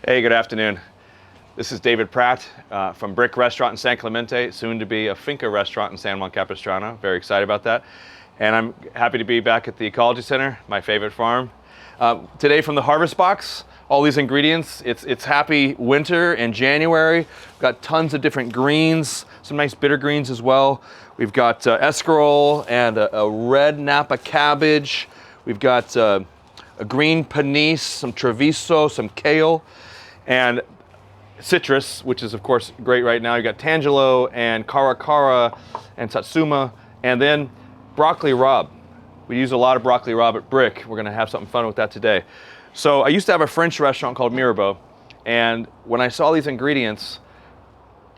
Hey, good afternoon. This is David Pratt from Brick Restaurant in San Clemente, soon to be a Finca restaurant in San Juan Capistrano. Very excited about that. And I'm happy to be back at the Ecology Center, my favorite farm. Today from the Harvest Box, all these ingredients. It's happy winter in January. We've got tons of different greens, some nice bitter greens as well. We've got escarole and a red Napa cabbage. We've got a green panise, some treviso, some kale, and citrus, which is of course great right now. You got tangelo and caracara and satsuma, and then broccoli rabe. We use a lot of broccoli rabe at Brick. We're gonna have something fun with that today. So I used to have a French restaurant called Mirabeau, and when I saw these ingredients,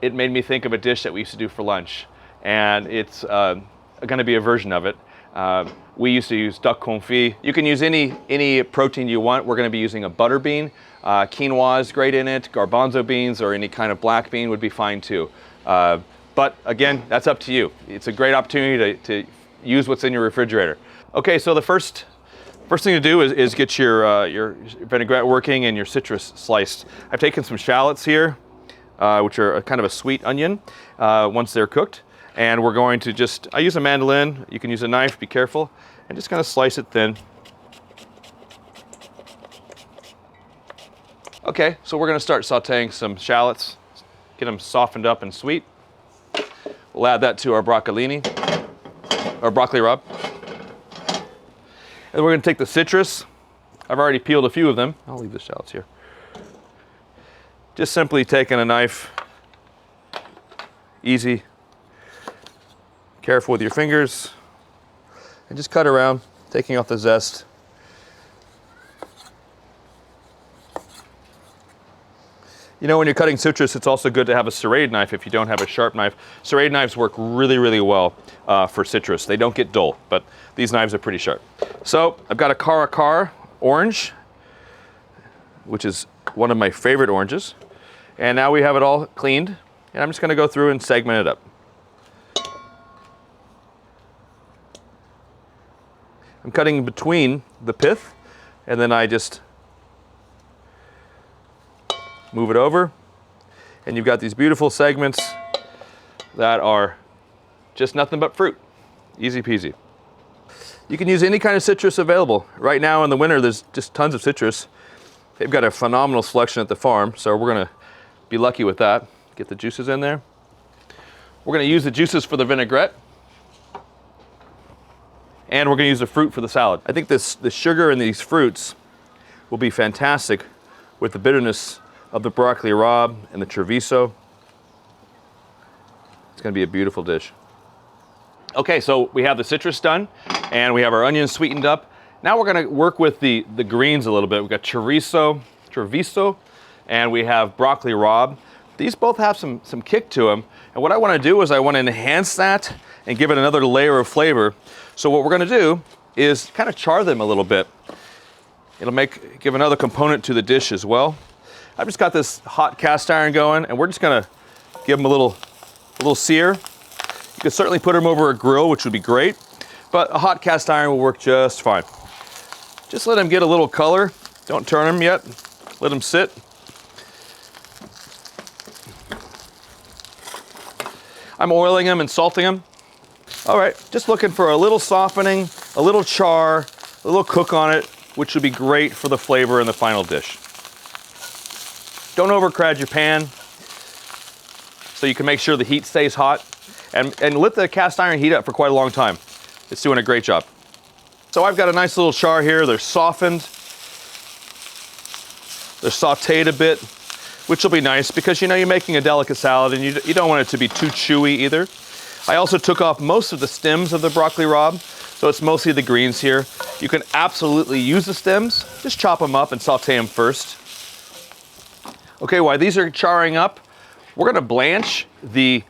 it made me think of a dish that we used to do for lunch, and it's gonna be a version of it. We used to use duck confit. You can use any protein you want. We're gonna be using a butter bean. Quinoa is great in it. Garbanzo beans or any kind of black bean would be fine too. But again, that's up to you. It's a great opportunity to use what's in your refrigerator. Okay, so the first thing to do is get your vinaigrette working and your citrus sliced. I've taken some shallots here, which are kind of a sweet onion once they're cooked. And we're going to I use a mandolin, you can use a knife, be careful, and just kind of slice it thin. Okay, so we're gonna start sauteing some shallots, get them softened up and sweet. We'll add that to our broccolini, or broccoli rabe. And we're gonna take the citrus. I've already peeled a few of them. I'll leave the shallots here. Just simply taking a knife, easy. Careful with your fingers, and just cut around, taking off the zest. You know, when you're cutting citrus, it's also good to have a serrated knife if you don't have a sharp knife. Serrated knives work really, really well for citrus. They don't get dull, but these knives are pretty sharp. So I've got a caracara orange, which is one of my favorite oranges. And now we have it all cleaned, and I'm just gonna go through and segment it up. I'm cutting between the pith, and then I just move it over, and you've got these beautiful segments that are just nothing but fruit. Easy peasy. You can use any kind of citrus available. Right now in the winter, there's just tons of citrus. They've got a phenomenal selection at the farm, so we're gonna be lucky with that. Get the juices in there. We're gonna use the juices for the vinaigrette, and we're gonna use the fruit for the salad. I think the sugar in these fruits will be fantastic with the bitterness of the broccoli rabe and the treviso. It's gonna be a beautiful dish. Okay, so we have the citrus done, and we have our onions sweetened up. Now we're gonna work with the greens a little bit. We've got treviso, and we have broccoli rabe. These both have some kick to them, and what I wanna do is I wanna enhance that and give it another layer of flavor. So what we're gonna do is kind of char them a little bit. It'll give another component to the dish as well. I've just got this hot cast iron going, and we're just gonna give them a little sear. You could certainly put them over a grill, which would be great, but a hot cast iron will work just fine. Just let them get a little color. Don't turn them yet. Let them sit. I'm oiling them and salting them. All right, just looking for a little softening, a little char, a little cook on it, which would be great for the flavor in the final dish. Don't overcrowd your pan, so you can make sure the heat stays hot, and let the cast iron heat up for quite a long time. It's doing a great job. So I've got a nice little char here. They're softened. They're sauteed a bit, which will be nice because you know you're making a delicate salad and you don't want it to be too chewy either. I also took off most of the stems of the broccoli rabe, so it's mostly the greens here. You can absolutely use the stems. Just chop them up and saute them first. Okay, while these are charring up, we're gonna blanch the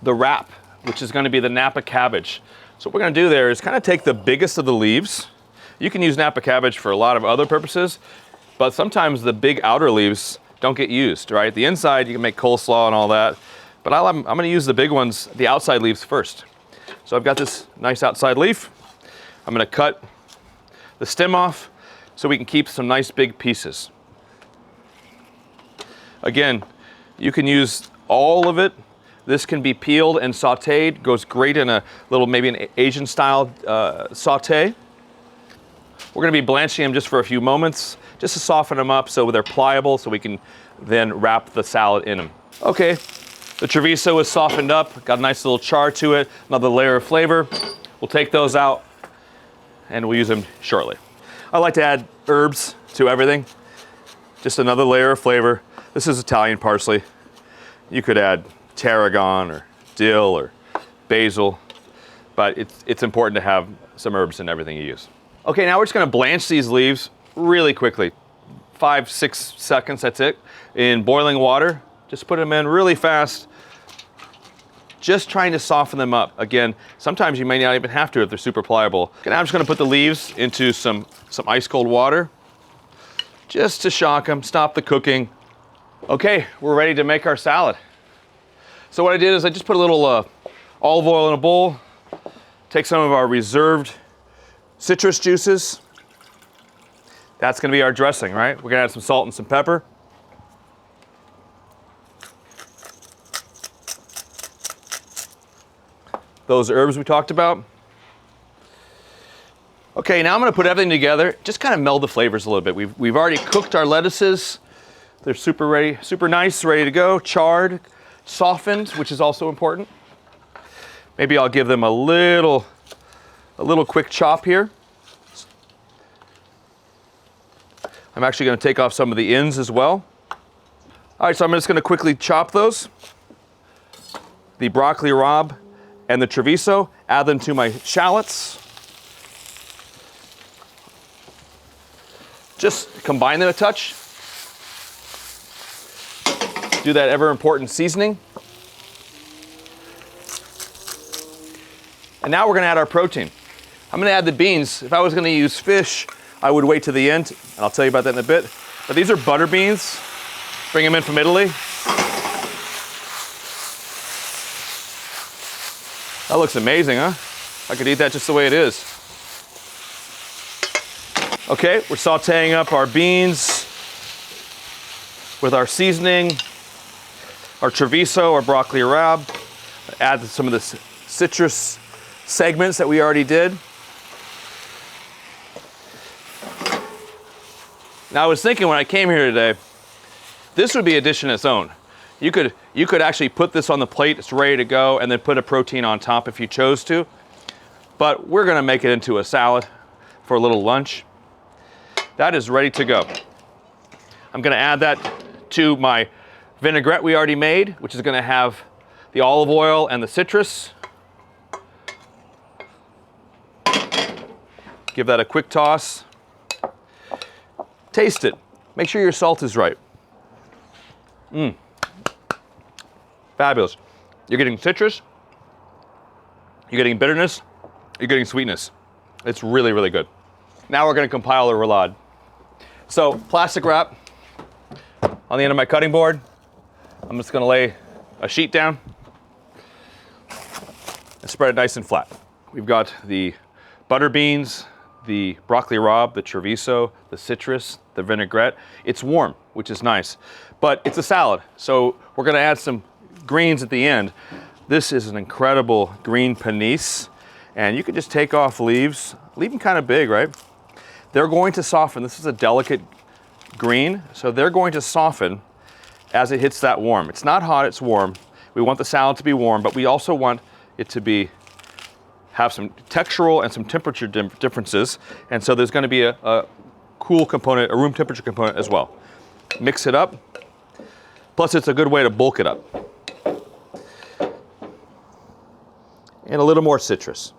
wrap, which is gonna be the Napa cabbage. So what we're gonna do there is kind of take the biggest of the leaves. You can use Napa cabbage for a lot of other purposes, but sometimes the big outer leaves don't get used, right? The inside, you can make coleslaw and all that, but I'm gonna use the big ones, the outside leaves first. So I've got this nice outside leaf. I'm gonna cut the stem off so we can keep some nice big pieces. Again, you can use all of it. This can be peeled and sauteed. Goes great in a little, maybe an Asian style saute. We're gonna be blanching them just for a few moments, just to soften them up so they're pliable, so we can then wrap the salad in them. Okay, the chorizo is softened up, got a nice little char to it, another layer of flavor. We'll take those out and we'll use them shortly. I like to add herbs to everything. Just another layer of flavor. This is Italian parsley. You could add tarragon or dill or basil, but it's important to have some herbs in everything you use. Okay, now we're just gonna blanch these leaves really quickly. 5-6 seconds, that's it. In boiling water, just put them in really fast. Just trying to soften them up. Again, sometimes you may not even have to if they're super pliable. Okay, now I'm just gonna put the leaves into some ice cold water, just to shock them, stop the cooking. Okay, we're ready to make our salad. So what I did is I just put a little olive oil in a bowl, take some of our reserved citrus juices. That's gonna be our dressing, right? We're gonna add some salt and some pepper. Those herbs we talked about. Okay, now I'm gonna put everything together, just kind of meld the flavors a little bit. We've already cooked our lettuces. They're super ready, super nice, ready to go, charred, softened, which is also important. Maybe I'll give them a little quick chop here. I'm actually gonna take off some of the ends as well. All right, so I'm just gonna quickly chop those. The broccoli rabe and the chorizo, add them to my shallots. Just combine them a touch. Do that ever important seasoning. And now we're gonna add our protein. I'm gonna add the beans. If I was gonna use fish, I would wait to the end, and I'll tell you about that in a bit. But these are butter beans. Bring them in from Italy. That looks amazing, huh? I could eat that just the way it is. Okay, we're sauteing up our beans with our seasoning, our chorizo, our broccoli rabe. Add some of the citrus segments that we already did. Now I was thinking when I came here today, this would be a dish in its own. You could actually put this on the plate, it's ready to go, and then put a protein on top if you chose to. But we're gonna make it into a salad for a little lunch. That is ready to go. I'm gonna add that to my vinaigrette we already made, which is gonna have the olive oil and the citrus. Give that a quick toss. Taste it. Make sure your salt is right. Fabulous. You're getting citrus, you're getting bitterness, you're getting sweetness. It's really, really good. Now we're gonna compile a roulade. So, plastic wrap on the end of my cutting board. I'm just gonna lay a sheet down and spread it nice and flat. We've got the butter beans, the broccoli rabe, the chorizo, the citrus, the vinaigrette. It's warm, which is nice, but it's a salad. So we're gonna add some greens at the end. This is an incredible green panisse, and you can just take off leaves, leave them kind of big, right? They're going to soften. This is a delicate green, so they're going to soften as it hits that warm. It's not hot, it's warm. We want the salad to be warm, but we also want it to have some textural and some temperature differences, and so there's gonna be a cool component, a room temperature component as well. Mix it up, plus it's a good way to bulk it up. And a little more citrus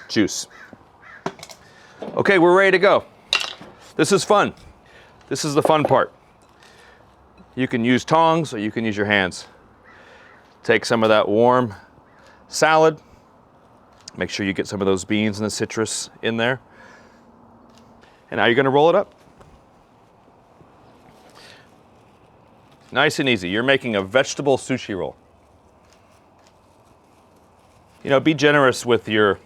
juice. Okay, we're ready to go. This is fun. This is the fun part. You can use tongs or you can use your hands. Take some of that warm salad. Make sure you get some of those beans and the citrus in there. And now you're gonna roll it up. Nice and easy. You're making a vegetable sushi roll. You know, be generous with your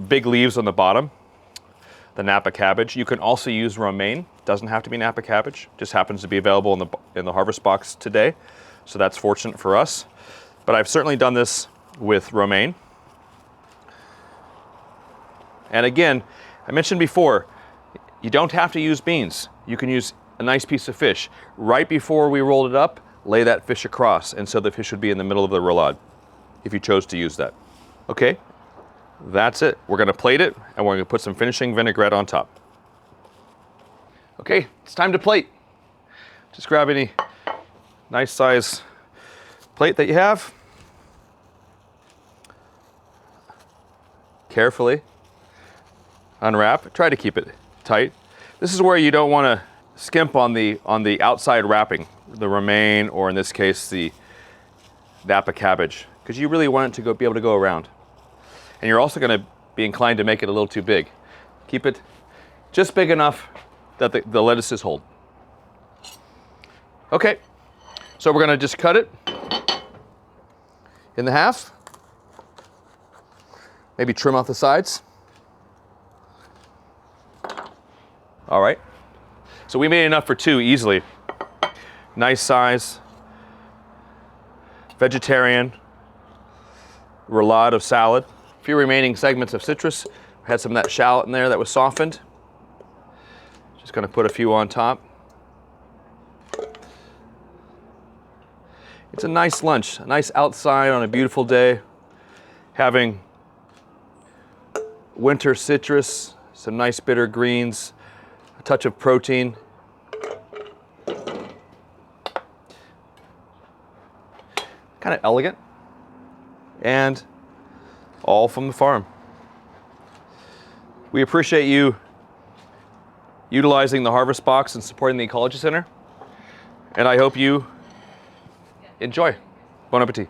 big leaves on the bottom, the Napa cabbage. You can also use romaine Doesn't have to be Napa cabbage. Just happens to be available in the harvest box today. So that's fortunate for us. But I've certainly done this with romaine. And again, I mentioned before, you don't have to use beans. You can use a nice piece of fish. Right before we rolled it up, lay that fish across, and so the fish would be in the middle of the roulade, if you chose to use that. Okay, that's it. We're gonna plate it, and we're gonna put some finishing vinaigrette on top. Okay, it's time to plate. Just grab any nice size plate that you have. Carefully unwrap. Try to keep it tight. This is where you don't want to skimp on the outside wrapping, the romaine, or in this case the Napa cabbage, because you really want it to be able to go around. And you're also going to be inclined to make it a little too big. Keep it just big enough that the lettuces hold. Okay, so we're going to just cut it in the half. Maybe trim off the sides. All right, so we made enough for two easily. Nice size, vegetarian, roulade of salad. A few remaining segments of citrus. Had some of that shallot in there that was softened. Just gonna put a few on top. It's a nice lunch, a nice outside on a beautiful day, having winter citrus, some nice bitter greens, a touch of protein. Kind of elegant, and all from the farm. We appreciate you utilizing the Harvest Box and supporting the Ecology Center, and I hope you enjoy. Bon appetit.